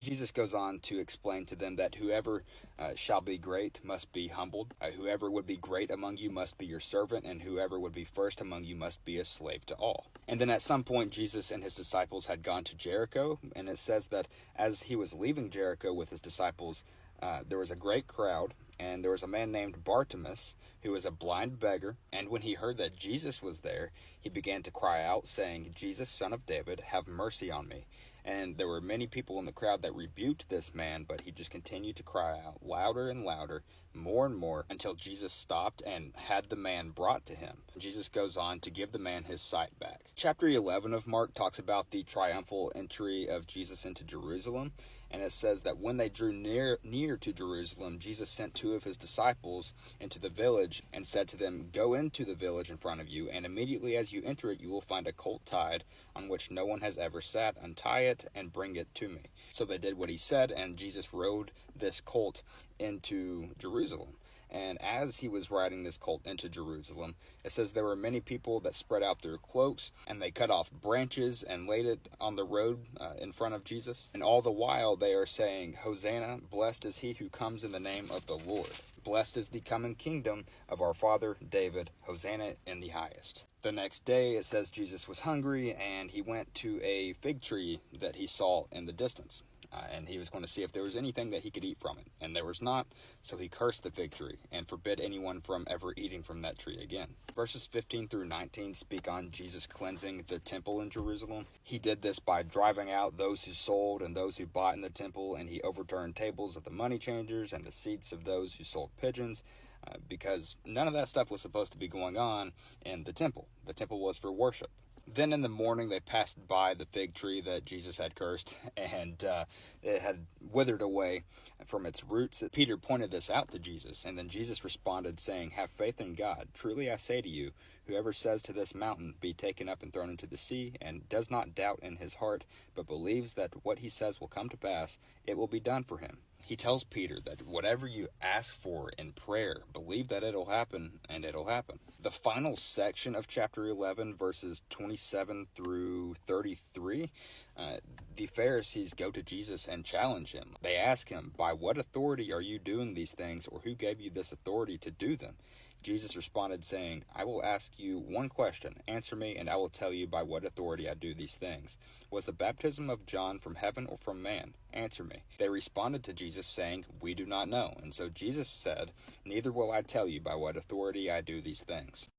Jesus goes on to explain to them that whoever shall be great must be humbled. Whoever would be great among you must be your servant, and whoever would be first among you must be a slave to all. And then at some point, Jesus and his disciples had gone to Jericho, and it says that as he was leaving Jericho with his disciples, there was a great crowd, and there was a man named Bartimaeus, who was a blind beggar, and when he heard that Jesus was there, he began to cry out, saying, Jesus, Son of David, have mercy on me. And there were many people in the crowd that rebuked this man, but he just continued to cry out louder and louder, more and more, until Jesus stopped and had the man brought to him. Jesus goes on to give the man his sight back. Chapter 11 of Mark talks about the triumphal entry of Jesus into Jerusalem, and it says that when they drew near to Jerusalem, Jesus sent two of his disciples into the village and said to them, go into the village in front of you, and immediately as you enter it, you will find a colt tied on which no one has ever sat. Untie it and bring it to me. So they did what he said, and Jesus rode this colt into Jerusalem. And as he was riding this colt into Jerusalem, it says there were many people that spread out their cloaks, and they cut off branches and laid it on the road in front of Jesus. And all the while they are saying, Hosanna, blessed is he who comes in the name of the Lord. Blessed is the coming kingdom of our father David. Hosanna in the highest. The next day, it says Jesus was hungry, and he went to a fig tree that he saw in the distance. And he was going to see if there was anything that he could eat from it. And there was not, so he cursed the fig tree and forbid anyone from ever eating from that tree again. Verses 15 through 19 speak on Jesus cleansing the temple in Jerusalem. He did this by driving out those who sold and those who bought in the temple, and he overturned tables of the money changers and the seats of those who sold pigeons. Because none of that stuff was supposed to be going on in the temple. The temple was for worship. Then in the morning they passed by the fig tree that Jesus had cursed, and it had withered away from its roots. Peter pointed this out to Jesus, and then Jesus responded, saying, have faith in God. Truly I say to you, whoever says to this mountain, be taken up and thrown into the sea, and does not doubt in his heart, but believes that what he says will come to pass, it will be done for him. He tells Peter that whatever you ask for in prayer, believe that it'll happen, and it'll happen. The final section of chapter 11, verses 27 through 33, the Pharisees go to Jesus and challenge him. They ask him, by what authority are you doing these things, or who gave you this authority to do them? Jesus responded, saying, I will ask you one question. Answer me, and I will tell you by what authority I do these things. Was the baptism of John from heaven or from man? Answer me. They responded to Jesus, saying, we do not know. And so Jesus said, neither will I tell you by what authority I do these things.